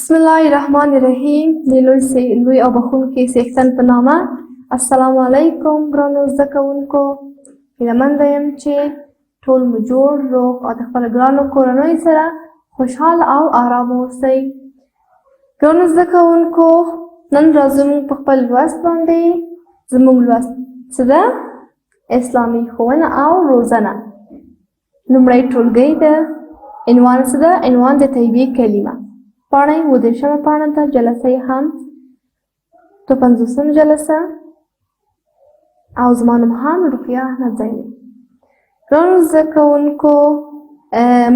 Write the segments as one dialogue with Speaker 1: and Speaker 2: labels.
Speaker 1: بسم الله الرحمن الرحیم د لوی او بخښونکي څښتن په نامه. السلام علیکم ګرانو زده کوونکو. هیله یم چې ټول مو جوړ روغ او د خپلو ګرانو کورنیو سره خوشحال او ارام اوسئ. ګرانو زده کوونکو، نن راځو موږ په خپل لوست باندې. زموږ لوست څه ده؟ اسلامي ښوونه او روزنه. لومړی ټولګی ده. عنوان څه ده؟ عنوان د طیبې کلمه. پاڼه یې 30مه پاڼه ده. جلسه یې هم 52 جلسه او زما نوم هم رقیه احمدزی دی. ګرانو زده کوونکو،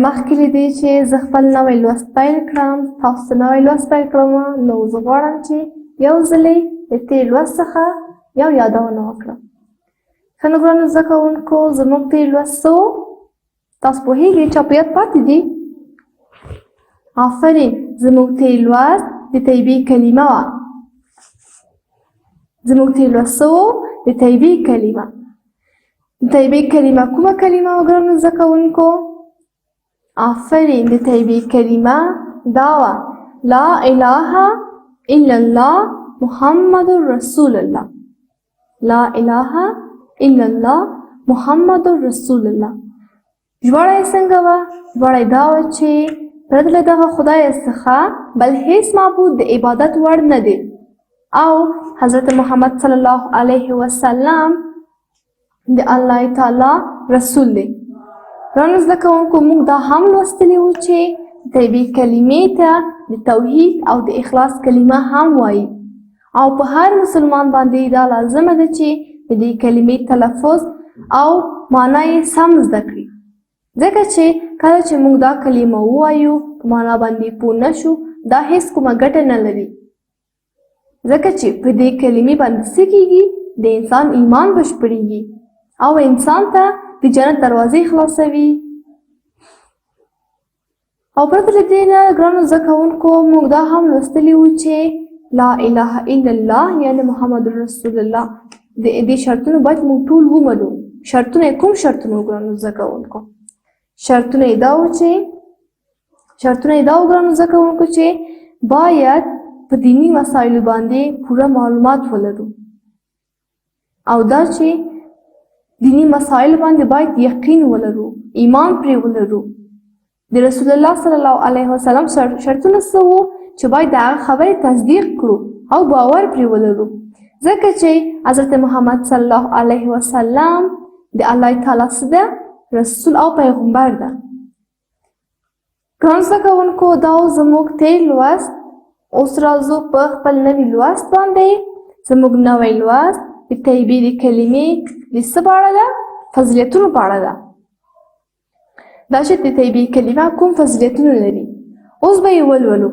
Speaker 1: مخکې له دې چې زه خپل نوی لوست پیل کړم، تاسو ته نوی لوست پیل کړم، نو زه غواړم چې یو ځلې د تېر لوست څخه یو یادونه وکړم. ښه نو ګرانو زده کوونکو، زموږ تېر لوست څه و؟ تاسو پوهېږئ؟ چاپیات پاتې دي؟ آفرین. زموږ تېر لوست د طیبې کلمه وه. زموږ تېر لوست څه و؟ د طیبې کلمه. د طیبې کلمه کومه کلمه وه ګرانو زده کوونکو؟ آفرین. د طیبې کلمه دا وه: لا اله الا الله محمد رسول الله. لا اله الا الله محمد رسول الله. ژباړه یې څنګه وه؟ ژباړه یې دا وه چې پرته له دغه خدای څخه بل هیڅ معبود د عبادت وړ نه دی او حضرت محمد صلی الله علیه وسلم د الله تعالی رسول دی. ګرانو زده کوونکو، موږ دا هم لوستلي وو چې طیبې کلمې ته د توحید او د اخلاص کلمه هم وایي او په هر مسلمان باندې دا لازمه ده چې د دې کلمې تلفظ او معنا یې سم زده کړي، ځکه چې کله چې موږ دا کلمه ووایو په معنا باندې پوه نه شو، دا هیڅ کومه ګټه نه لري، ځکه چې په دې کلمې باندې څه کېږي؟ د انسان ایمان بشپړېږي او انسان ته د جنت دروازې خلاصوي. او پرته له دې نه ګرانو زده کوونکو، موږ دا هم لوستلي وو چې لا اله الا الله یعنې محمد رسول الله د دې شرطونه باید موږ ټول ومنو. شرطونه یې کوم شرطونه وو ګرانو زده کوونکو؟ شرطونه یې دا وو ګرانو زده کوونکو چې باید په دیني مسایلو باندې پوره معلومات ولرو او دا چې دیني مسایلو باندې باید یقین ولرو، ایمان پرې ولرو. د رسول الله صلی الله علیه وسلم شرطونه څه وو؟ چې باید د هغه خبرې تصدیق کړو او باور پرې ولرو، ځکه چې حضرت محمد صلی الله علیه وسلم د الله تعالی څه ده؟ رسول او پیغمبر ده. ګرانو زده کوونکو، دا زموږ تېر لوست. اوس راځو په خپل نوي لوست باندې. زموږ نوی لوست د طیبې د کلمې د څه په اړه ده؟ فضیلتونو په اړه ده. دا چې د طیبې کلمه کوم فضیلتونه لري، اوس به یې ولولو.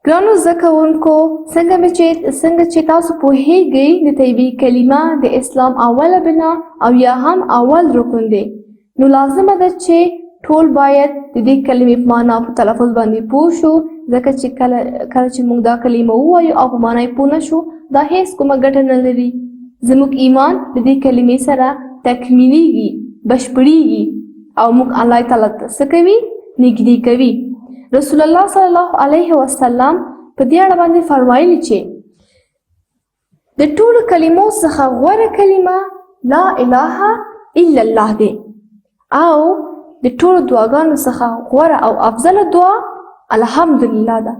Speaker 1: ګرانو زده کوونکو، څنګه چې تاسو پوهېږئ د طیبې کلمه د اسلام اوله بنا او یا هم اول رکن دی، نو لازمه ده چې ټول باید د دې کلمې په معنا په تلفظ باندې پوه شو، ځکه چې کله چې موږ دا کلمه ووایو او په معنا یې پوه نه شو، دا هیڅ کومه ګټه نه لري. زموږ ایمان د دې کلمې سره تکمیلیږي، بشپړېږي او موږ الله تعالی ته څه کوي؟ نږدې کوي. رسول الله صلی الله علیه وسلم په دې اړه باندې فرمایلي چې د ټولو کلمو څخه غوره کلمه لا اله الا الله دی او د ټولو دعاګانو څخه غوره او افضله دعا الحمدلله ده.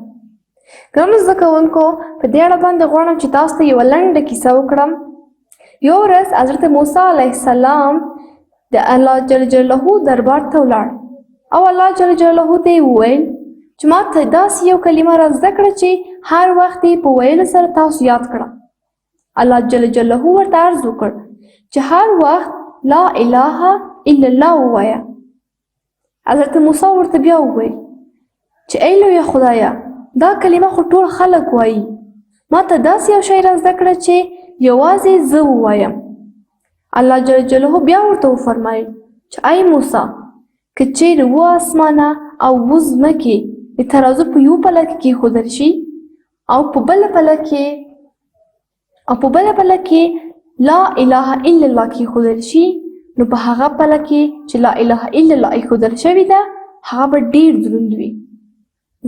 Speaker 1: ګرانو زده کوونکو، په دې اړه باندې غواړم چې تاسو ته یوه لنډه کیسه وکړم. یو ورځ حضرت موسی علیه السلام د الله جل جلاله دربار ته ولاړ او الله جل جلاله ته یې وویل چې ما ته داسې یو کلمه را زده کړه چې هر وخت یې په ویلو سره تاسو یاد کړه. الله جل جلاله ورته عرض وکړ چې هر وخت لا اله الا الله ووایه. حضرت موسی ورته بیا وویل چې ای لویه خدایه، دا کلمه خو ټول خلک وایي، ما ته داسې یو شی را زده کړه چې یوازې زه ووایم. الله جل جلاله بیا ورته وفرمایل چې ای موسی، که چیرې اووه اسمانه او اووه ځمکې د ترازو په یو پله کې کېښودل شي او په بله پله کې لا اله الا الله کېښودل شي، نو په هغه پله کې چې لا اله الا الله ایښودل شوې ده، هغه به ډېر دروند وي،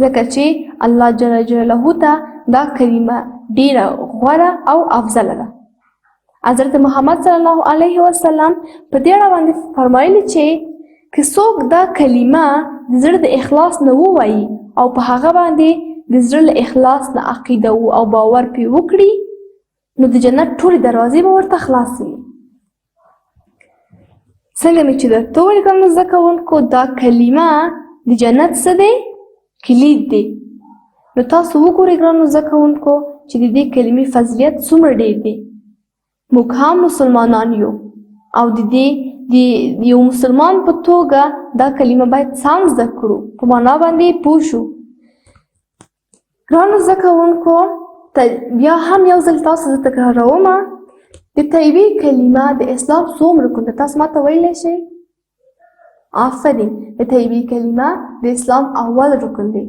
Speaker 1: ځکه چې الله جل جلاله ته دا کلمه ډیره غوره او افضله ده. حضرت محمد صلی الله علیه وسلم په دې اړه باندې فرمایلی چې که څوک دا کلمه د زړه د اخلاص نه ووایي او په هغه باندې د زړه له اخلاص نه عقیده او باور پرې وکړي نو د جنت ټولې دروازې به ورته خلاصې وي. څنګه مې چې درته وویل ګرانو زده کوونکو دا کلمه د جنت څه دی؟ کلید دی. نو تاسو وګورئ ګرانو زده کوونکو چې د دې کلمې فضیلت څومره ډېر دی. موږ هم مسلمانان یو او د دې د یو مسلمان په توګه دا کلمه باید سم زده کړو، په معنا باندې پوه شو. ګرانو زده کوونکو بیا هم یو ځل تاسو زه تکراروم، د طیبې کلمه د اسلام څومره رکن ده؟ تاسو ماته ویلی شئ؟ آفرین، د طیبې کلمه د اسلام اول رکن دی.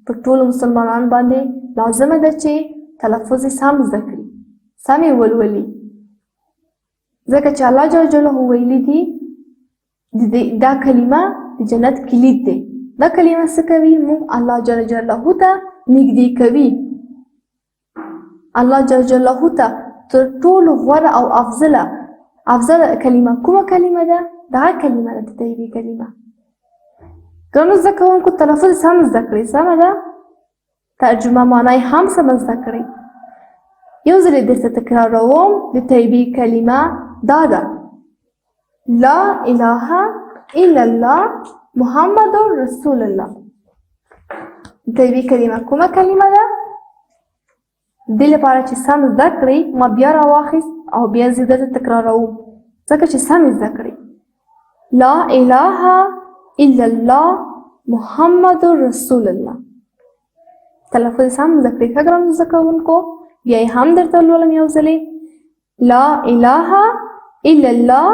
Speaker 1: پر ټولو مسلمانانو باندې لازمه ده چې تلفظ یې سم زده کړي، سم یې ولولي، ځکه چې الله جل جلاله ویلي دي دا کلمه د جنت کلید دی. دا کلمه څه کوي؟ موږ الله جل جلاله ته نږدې کوي. الله جل جلاله ته تر ټولو غوره او افضله کلمه کومه کلمه ده؟ دا کلمه ده د طیبې کلمه. ګرانو زده کوونکو تلفظ سم زده کړئ، سمه ده؟ ترجمه معنی هم سم زده کړئ. یو ځل یې درته تکراروم، د طیبې کلمه دا ده: لا اله الا الله محمد رسول الله. د طیبې کلمه کومه کلمه ده؟ دې لپاره چې سم زده کړئ ما بیا راواخیست او بیا زه درته تکراروم ځکه چې سم زده کړئ. لا اله الا الله محمد رسول الله. تلفظ سم زده کړئ ښه ګرانو زده کوونکو. بیا یې هم درته لولم یو ځلې: لا اله الا الله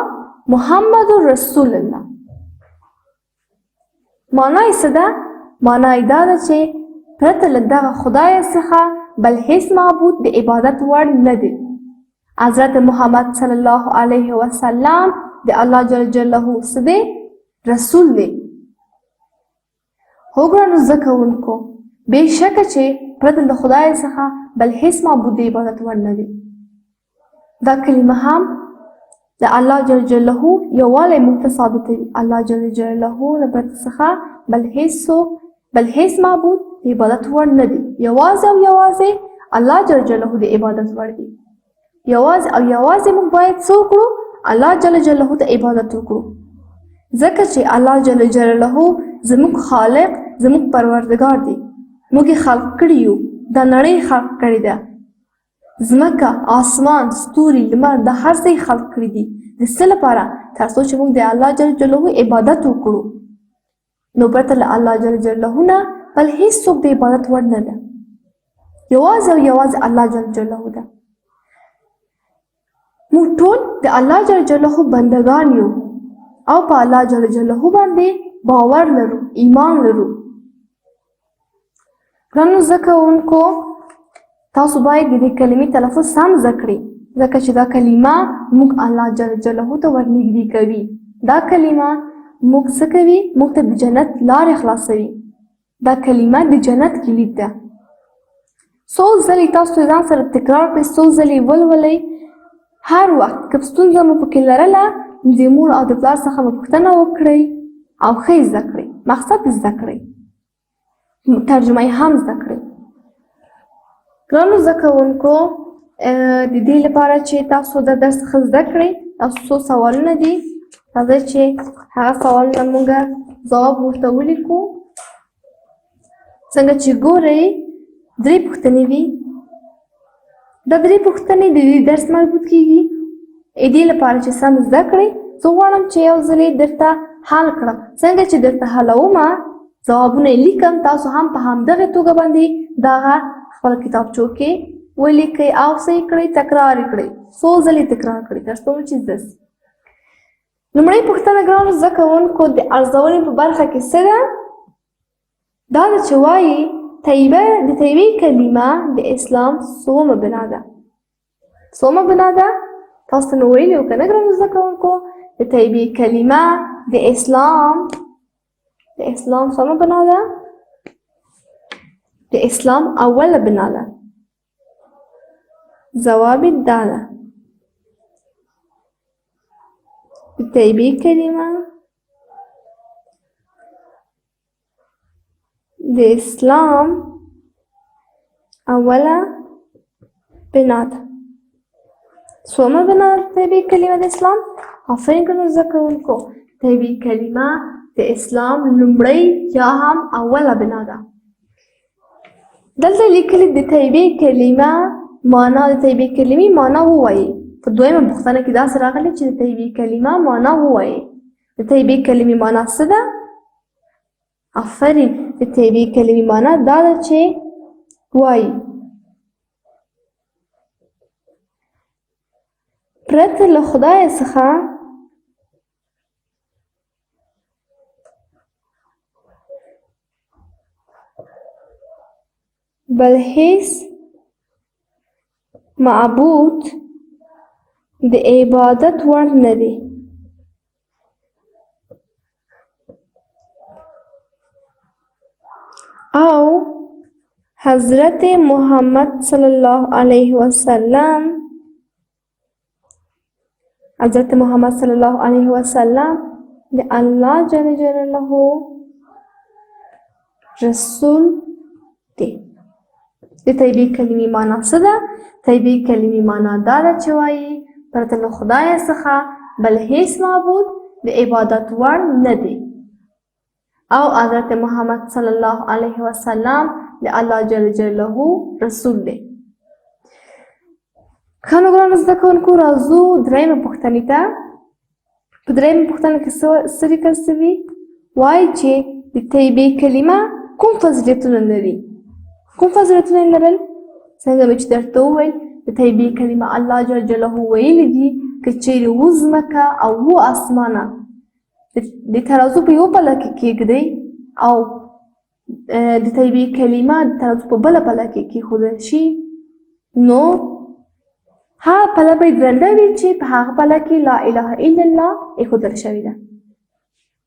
Speaker 1: محمد رسول الله. معنا یې څه ده؟ معنا یې دا ده چې پرته له دغه خدایه څخه بل هیڅ معبود د عبادت وړ نه دی. حضرت محمد صلی الله علیه وسلم د الله جل جلاله څه دی؟ رسول دی. هو ګرانو زده کوونکو، بېشکه چې پرته له خدای څخه بل هیڅ معبود د عبادت وړ نه دی. دا کلمه هم د الله جل جلاله یووالی موږ ته ثابتوي. الله جل جلاله له پرته څخه بل هیڅ معبود د عبادت وړ نه دی. یوازې او یوازې الله جل جلاله د عبادت وړ دی. یوازې او یوازې موږ باید څه وکړو؟ الله جل جلاله ته عبادت وکړو، ځکه چې الله جل جلاله زموږ خالق، زموږ پروردګار دی. موږ یې خلق کړي یو، دا نړۍ خلق کړې ده، ځمکه، آسمان، ستوري، لمر، دا هر څه یې خلق کړي دي. د څه لپاره؟ تر څو چې موږ د الله جل جلاله عبادت وکړو. نو پرته له الله جل جلاله نه بل هیڅ څوک د عبادت وړ نه ده. یوازې او یوازې الله جل جلاله ده. موږ ټول د الله جل جلاله بندگان یو او په الله جل جلاله باندې باور لرو، ایمان لرو. ګرانو زده کوونکو، تاسو باید د دې کلمې تلفظ سم زده کړئ، ځکه چې دا کلمه موږ الله جل جلاله ته ورنږدې کوي. دا کلمه موږ څه کوي؟ موږ ته د جنت لارې خلاصوي. دا کلمه د جنت کلید ده. څو ځلې تاسو ځان سره تکرار کړئ، څو ځلې ولولئ. هر وخت که ستونزه مو پکې لرله نو د مور او د پلار څخه مو پوښتنه وکړئ او ښه یې زده کړئ، مقصد یې زده کړئ، ترجمه یې هم زده کړئ. ګرانو زده کوونکو، د دې لپاره چې تاسو دا درس ښه زده کړئ، تاسو څو سوالونه دي، راځئ چې هغه سوالونه موږ ځواب ورته ولیکو. څنګه چې ګورئ 3 پوښتنې دي. دا 3 پوښتنې د دې درس مربوط کیږي. دې لپاره چې سم زده کړئ، زه غواړم چې یو ځل یې درته حل کړم. څنګه چې درته حلومه، ځوابونه یې لیکم، تاسو هم په همدغه توګه باندې دغه خپل کتابچو کې ولیکئ او څه یې کړئ؟ تکرار یې کړئ، څو ځلې تکرار کړئ تر څو چې زده شي. لومړۍ پوښتنه ګرانو زده کوونکو د ارزونې په برخه کې څه ده؟ دا ده چې وایي د طیبې کلمه د اسلام څومره بنا ده؟ څومره بنا ده؟ تاسو ته مې ویلي وو که نه ګرانو زده کوونکو؟ د طیبې کلمه د اسلام څومره بنا ده؟ د اسلام اوله بنا ده. ځواب یې دا ده. د طیبې کلمه د اسلام اوله بنا ده. څومره بنا ده طیبې کلمه د اسلام؟ آفرین کړو زده کوونکو. طیبې کلمه د اسلام لومړۍ یا هم اوله بنا ده. دلته لیکلي د طیبې کلمه معنا، د طیبې کلمې معنا ووایي. په دویمه پوښتنه کې داسې راغلي چې د طیبې کلمه معنا ووایي. د طیبې کلمې معنا څه ده؟ آفرین. د طیبې کلمې معنا دا ده چې وایي پرته له خدای څخه بل هیڅ معبود د عبادت وړ نه دی. او حضرت محمد صلی الله علیه وسلم د الله جل جلاله رسول دی. د طیبې کلمې معنا څه ده؟ طیبې کلمې معنا دا ده چې وایي پرته له خدای څخه بل هیڅ معبود د عبادت وړ نه دی او حضرت محمد صلی الله علیه وسلم د الله جل جلاله رسول دی. ښه نو ګرانو زده کوونکو، راځو درېیمه پوښتنې ته. په درېیمه پوښتنه کې څه لیکل سوي؟ وایي چې د طیبې کلمه کوم فضیلتونه لري؟ کوم فضیلتونه یې لرل؟ څنګه مې چې درته وویل د طیبې کلمه الله جل جلاله ویلي دي که چیرې اووه ځمکه او اووه اسمانه د ترازو په یوه پله کې کېږدئ او د طیبې کلمه د ترازو په بله پله کې کېښودل شي، نو هغه پله به یې درنده وي چې په هغه پله کې لا اله الا الله ایښودل شوې ده.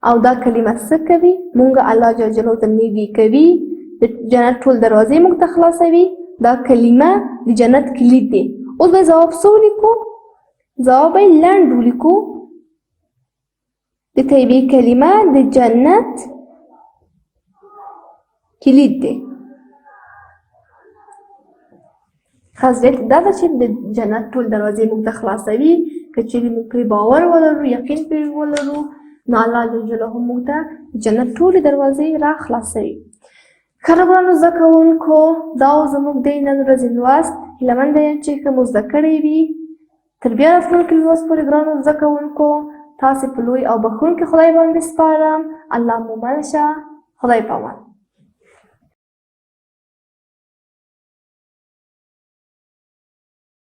Speaker 1: او دا کلمه څه کوي؟ مونږ الله جل جلاله ته نږدې کوي، د جنت ټول دروازې موږ ته خلاصوي. دا کلمه د جنت کلید دی. اوس به ځواب څه ولیکو؟ ځواب به یې لنډ ولیکو. د طیبې کلمه د جنت کلید دی. خاصیت دا ده چې د جنت ټول دروازې موږ ته خلاصوي. که چیرې موږ پرې باور ولرو، یقین پرې ولرو، نو الله جل جلاله موږ ته جنت ټولې دروازې را خلاصوي. ښه نو ګرانو زده کوونکو، دا زموږ د نن ورځې لوست. هیله یم چې ښه مو زده کړی وي. تر بیا راتلونکي لوست پورې ګرانو زده کوونکو تاسې په لوی او بښونکي خدای باندې سپارم. الله مو مل شه. خدای پامان.